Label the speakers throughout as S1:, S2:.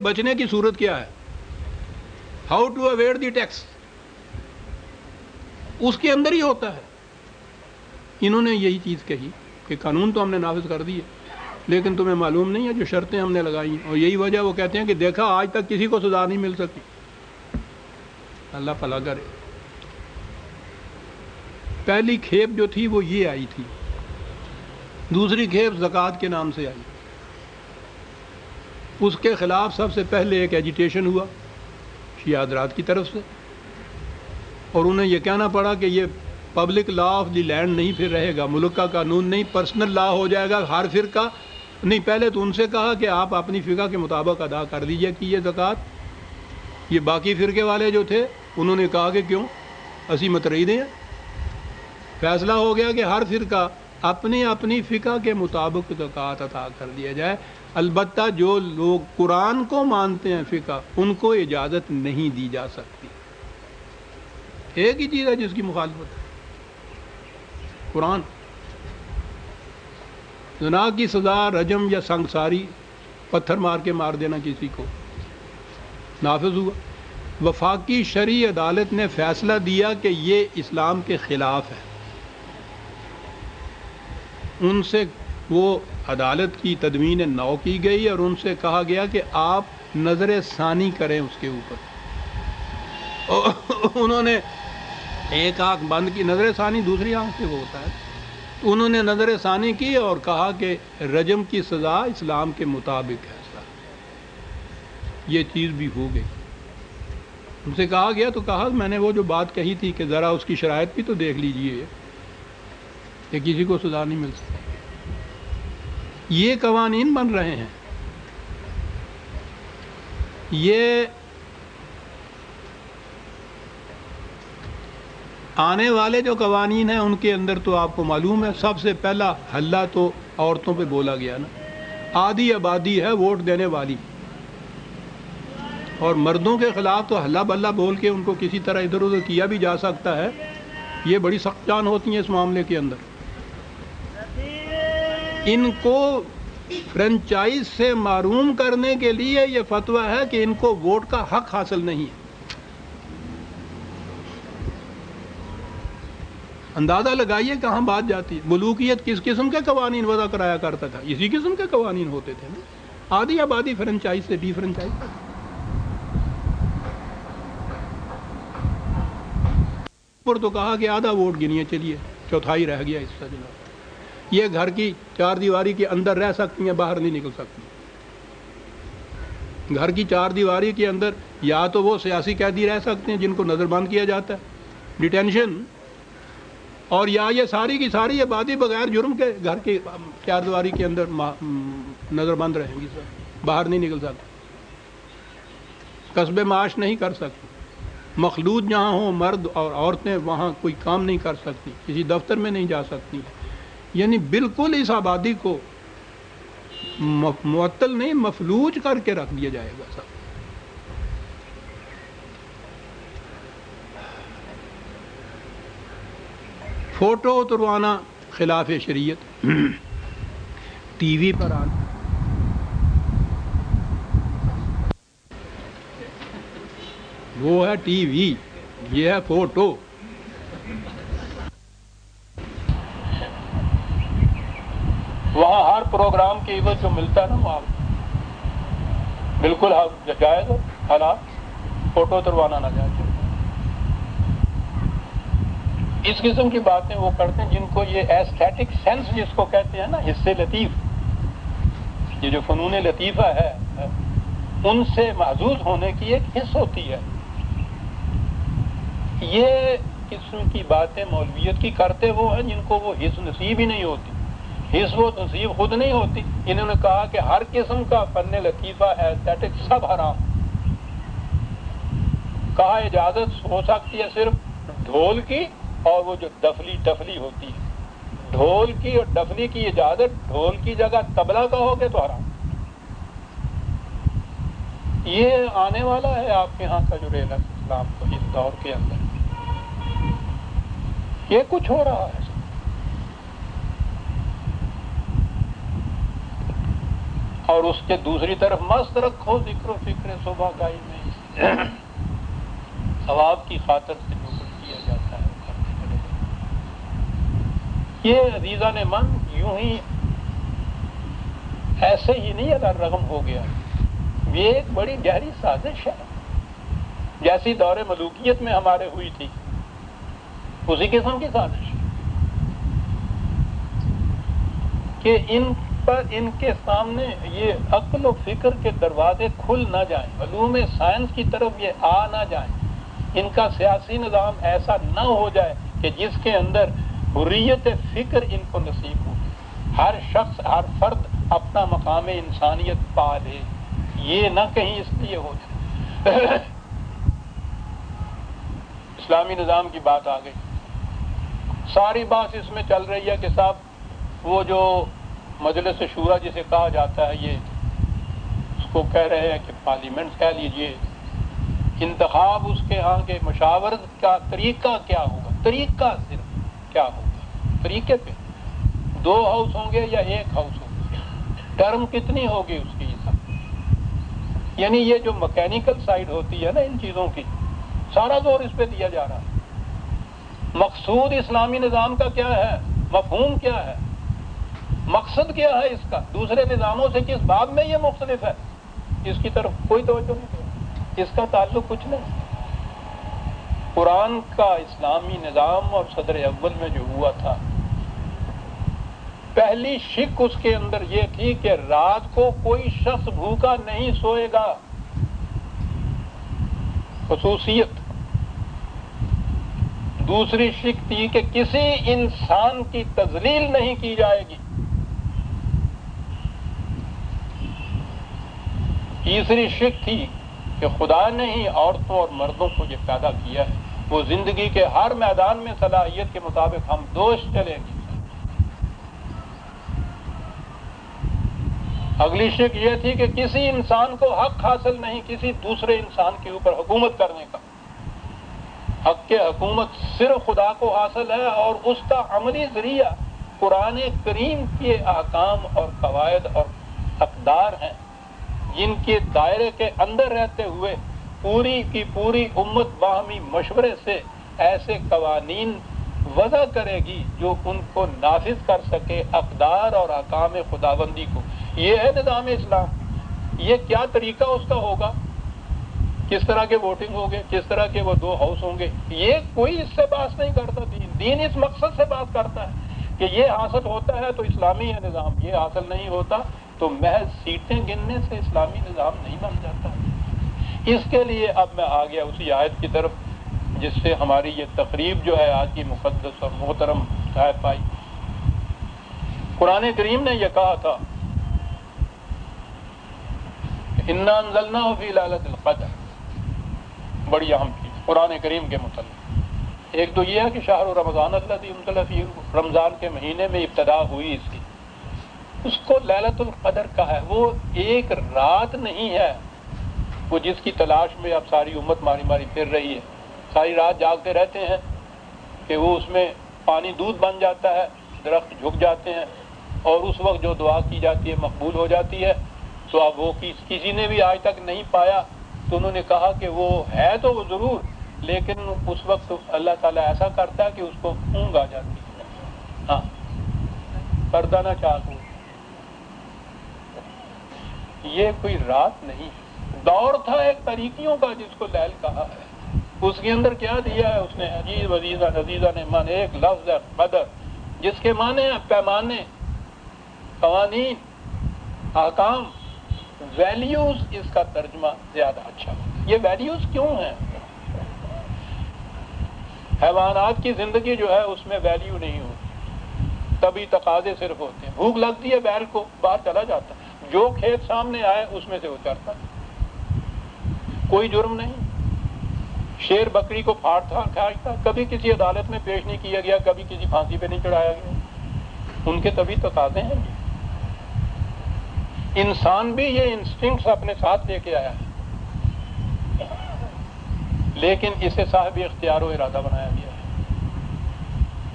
S1: بچنے کی صورت کیا ہے؟ How to aware the tax, اس کے اندر ہی ہوتا ہے۔ انہوں نے یہی چیز کہی کہ قانون تو ہم نے نافذ کر دیے، لیکن تمہیں معلوم نہیں ہے جو شرطیں ہم نے لگائی، اور یہی وجہ وہ کہتے ہیں کہ دیکھا آج تک کسی کو سزا نہیں مل سکی۔ اللہ بھلا کرے۔ پہلی کھیپ جو تھی وہ یہ آئی تھی، دوسری کھیپ زکوٰۃ کے نام سے آئی۔ اس کے خلاف سب سے پہلے ایک ایجیٹیشن ہوا شیعہ حضرات کی طرف سے، اور انہیں یہ کہنا پڑا کہ یہ public law of the land نہیں پھر رہے گا، ملک کا قانون نہیں، پرسنل لا ہو جائے گا ہر فرقہ نہیں۔ پہلے تو ان سے کہا کہ آپ اپنی فقہ کے مطابق ادا کر دیجئے کہ یہ زکوٰۃ۔ یہ باقی فرقے والے جو تھے انہوں نے کہا کہ کیوں، اسی مترید ہیں۔ فیصلہ ہو گیا کہ ہر فرقہ اپنی اپنی فقہ کے مطابق زکوٰۃ ادا کر دیا جائے، البتہ جو لوگ قرآن کو مانتے ہیں فقہ، ان کو اجازت نہیں دی جا سکتی۔ ایک ہی چیز ہے جس کی مخالفت ہے، قرآن۔ زنا کی سزا رجم یا سنگساری، پتھر مار کے مار دینا کسی کو، نافذ ہوا۔ وفاقی شرعی عدالت نے فیصلہ دیا کہ یہ اسلام کے خلاف ہے۔ ان سے وہ عدالت کی تدوین نو کی گئی اور ان سے کہا گیا کہ آپ نظر ثانی کریں اس کے اوپر۔ انہوں نے ایک آنکھ بند کی، نظر ثانی دوسری آنکھ سے وہ ہوتا ہے، تو انہوں نے نظر ثانی کی اور کہا کہ رجم کی سزا اسلام کے مطابق ہے۔ یہ چیز بھی ہو گئی۔ ان سے کہا گیا تو کہا میں نے وہ جو بات کہی تھی کہ ذرا اس کی شرائط بھی تو دیکھ لیجئے کہ کسی کو سزا نہیں مل سکتی۔ یہ قوانین بن رہے ہیں، یہ آنے والے جو قوانین ہیں ان کے اندر تو آپ کو معلوم ہے سب سے پہلا حلہ تو عورتوں پہ بولا گیا نا۔ آدھی آبادی ہے ووٹ دینے والی، اور مردوں کے خلاف تو حلہ بلہ بول کے ان کو کسی طرح ادھر ادھر کیا بھی جا سکتا ہے۔ یہ بڑی سخت جان ہوتی ہیں اس معاملے کے اندر۔ ان کو فرنچائز سے محروم کرنے کے لیے یہ فتویٰ ہے کہ ان کو ووٹ کا حق حاصل نہیں ہے۔ اندازہ لگائیے کہاں بات جاتی ہے۔ ملوکیت کس قسم کے قوانین وضع کرایا کرتا تھا؟ اسی قسم کے قوانین ہوتے تھے نا۔ آدھی آبادی فرنچائز سے ڈی فرنچائز تک۔ پر تو کہا کہ آدھا ووٹ گنیے، چلیے چوتھائی رہ گیا حصہ جناب۔ یہ گھر کی چار دیواری کے اندر رہ سکتی ہیں، باہر نہیں نکل سکتی۔ گھر کی چار دیواری کے اندر یا تو وہ سیاسی قیدی رہ سکتے ہیں جن کو نظر بند کیا جاتا ہے، ڈیٹینشن، اور یا یہ ساری کی ساری آبادی بغیر جرم کے گھر کی چار دیواری کے اندر نظر بند رہیں گی، باہر نہیں نکل سکتے، کسب معاش نہیں کر سکتے۔ مخلوط جہاں ہوں مرد اور عورتیں وہاں کوئی کام نہیں کر سکتی، کسی دفتر میں نہیں جا سکتی۔ یعنی بالکل اس آبادی کو معطل نہیں، مفلوج کر کے رکھ دیا جائے گا سب۔ فوٹو اتروانا خلاف شریعت، ٹی وی پر آنا، وہ ہے ٹی وی، یہ ہے فوٹو۔ وہاں ہر پروگرام کے عوض جو ملتا ہے نا وہاں بالکل جائز ہے، حالات فوٹو اتروانا نہ جائز۔ اس قسم کی باتیں وہ کرتے ہیں جن کو یہ ایستھیٹک سینس جس کو کہتے ہیں نا، حصے لطیف، یہ جو فنون لطیفہ ہے ان سے محظوظ ہونے کی ایک حص ہوتی ہے۔ یہ قسم کی باتیں مولویت کی کرتے وہ ہیں جن کو وہ حص نصیب ہی نہیں ہوتی، حص وہ نصیب خود نہیں ہوتی۔ انہوں نے کہا کہ ہر قسم کا فن لطیفہ ایستھیٹک سب حرام۔ کہا اجازت ہو سکتی ہے صرف ڈھول کی اور وہ جو ڈفلی ہوتی ہے، ڈھول کی اور ڈفلی کی اجازت، ڈھول کی جگہ طبلہ کا ہو گیا تو حرام۔ یہ آنے والا ہے آپ کے ہاں کا جو ریل ہے اسلام کو اس دور کے اندر، یہ کچھ ہو رہا ہے۔ اور اس کے دوسری طرف مست رکھو ذکر و فکر صبح گائی میں ثواب کی خاطر سے جو کچھ کیا جاتا ہے وہ کرتے چلے جاؤ۔ یہ عزیزان من یوں ہی ایسے ہی نہیں اللہ رغم ہو گیا، یہ ایک بڑی گہری سازش ہے، جیسی دور ملوکیت میں ہمارے ہوئی تھی اسی قسم کی سازش کہ ان پر ان کے سامنے یہ عقل و فکر کے دروازے کھل نہ جائیں، علوم سائنس کی طرف یہ آ نہ جائیں، ان کا سیاسی نظام ایسا نہ ہو جائے کہ جس کے اندر حریت فکر ان کو نصیب ہو، ہر شخص ہر فرد اپنا مقام انسانیت پا لے، یہ نہ کہیں اس لیے ہو جائے۔ اسلامی نظام کی بات آ گئی، ساری بات اس میں چل رہی ہے کہ صاحب وہ جو مجلس شورا جسے کہا جاتا ہے، یہ اس کو کہہ رہے ہیں کہ پارلیمنٹ کہہ لیجئے، انتخاب اس کے ہاں کے مشاورت کا طریقہ کیا ہوگا، طریقہ صرف کیا ہوگا، طریقے پہ 2 ہاؤس ہوں گے یا 1 ہاؤس ہوگا، ٹرم کتنی ہوگی اس کی حساب، یعنی یہ جو مکینیکل سائیڈ ہوتی ہے نا ان چیزوں کی، سارا زور اس پہ دیا جا رہا ہے۔ مقصود اسلامی نظام کا کیا ہے، مفہوم کیا ہے، مقصد کیا ہے اس کا، دوسرے نظاموں سے کس باب میں یہ مختلف ہے، اس کی طرف کوئی توجہ نہیں، اس کا تعلق کچھ نہیں۔ قرآن کا اسلامی نظام اور صدر اول میں جو ہوا تھا، پہلی شک اس کے اندر یہ تھی کہ رات کو کوئی شخص بھوکا نہیں سوئے گا، خصوصیت۔ دوسری شک تھی کہ کسی انسان کی تذلیل نہیں کی جائے گی۔ تیسری شک تھی کہ خدا نے ہی عورتوں اور مردوں کو یہ پیدا کیا ہے، وہ زندگی کے ہر میدان میں صلاحیت کے مطابق ہم دوش چلیں گے۔ اگلی شک یہ تھی کہ کسی انسان کو حق حاصل نہیں کسی دوسرے انسان کے اوپر حکومت کرنے کا، حق کے حکومت صرف خدا کو حاصل ہے، اور اس کا عملی ذریعہ قرآن کریم کے احکام اور قواعد اور اقدار ہیں، جن کے دائرے کے اندر رہتے ہوئے پوری کی پوری امت باہمی مشورے سے ایسے قوانین وضع کرے گی جو ان کو نافذ کر سکے، اقدار اور احکام خداوندی کو۔ یہ ہے نظام اسلام۔ یہ کیا طریقہ اس کا ہوگا، کس طرح کے ووٹنگ ہوگے، کس طرح کے وہ 2 ہاؤس ہوں گے، یہ کوئی اس سے بات نہیں کرتا۔ دین اس مقصد سے بات کرتا ہے کہ یہ حاصل ہوتا ہے تو اسلامی ہے نظام، یہ حاصل نہیں ہوتا تو محض سیٹیں گننے سے اسلامی نظام نہیں بن جاتا۔ اس کے لیے اب میں آ گیا اسی آیت کی طرف جس سے ہماری یہ تقریب جو ہے آج کی مقدس اور محترم صاحب پائی۔ قرآن کریم نے یہ کہا تھا اِنَّا أَنزَلْنَاهُ فِي لَيْلَةِ الْقَدْرِ، بڑی اہم چیز قرآن کریم کے متعلق۔ ایک تو یہ ہے کہ شہر رمضان الذی انزل فیہ، رمضان کے مہینے میں ابتدا ہوئی اس کی، اس کو لیلۃ القدر کہا ہے۔ وہ ایک رات نہیں ہے وہ جس کی تلاش میں اب ساری امت ماری ماری پھر رہی ہے، ساری رات جاگتے رہتے ہیں کہ وہ اس میں پانی دودھ بن جاتا ہے، درخت جھک جاتے ہیں، اور اس وقت جو دعا کی جاتی ہے مقبول ہو جاتی ہے۔ تو اب وہ کسی نے بھی آج تک نہیں پایا، تو انہوں نے کہا کہ وہ ہے تو وہ ضرور، لیکن اس وقت اللہ تعالیٰ ایسا کرتا ہے کہ اس کو اونگ آ جاتی ہے، ہاں پردہ نہ چاک ہو۔ یہ کوئی رات نہیں، دور تھا ایک طریقیوں کا جس کو لیل کہا ہے۔ اس کے اندر کیا دیا ہے اس نے، عجیب عزیزہ نے من، ایک لفظ ہے قدر، جس کے معنی ہیں پیمانے، قوانین، احکام، ویلیوز۔ اس کا ترجمہ زیادہ اچھا ہوتا ہے۔ یہ ویلیوز کیوں ہیں؟ حیوانات کی زندگی جو ہے اس میں ویلیو نہیں ہوتی، تبھی تقاضے صرف ہوتے ہیں۔ بھوک لگتی ہے بیل کو، باہر چلا جاتا ہے، جو کھیت سامنے آئے اس میں سے اترتا ہے، کوئی جرم نہیں۔ شیر بکری کو پھاڑتا کھاتا، کبھی کسی عدالت میں پیش نہیں کیا گیا، کبھی کسی پھانسی پہ نہیں چڑھایا گیا، ان کے تبھی تقاضے ہیں۔ انسان بھی یہ انسٹنکٹس اپنے ساتھ لے کے آیا ہے، لیکن اسے صاحب اختیار و ارادہ بنایا گیا ہے۔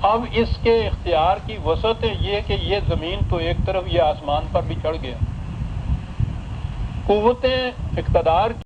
S1: اب اس کے اختیار کی وسعت یہ کہ یہ زمین تو ایک طرف، یہ آسمان پر بھی چڑھ گیا،
S2: قوتیں اقتدار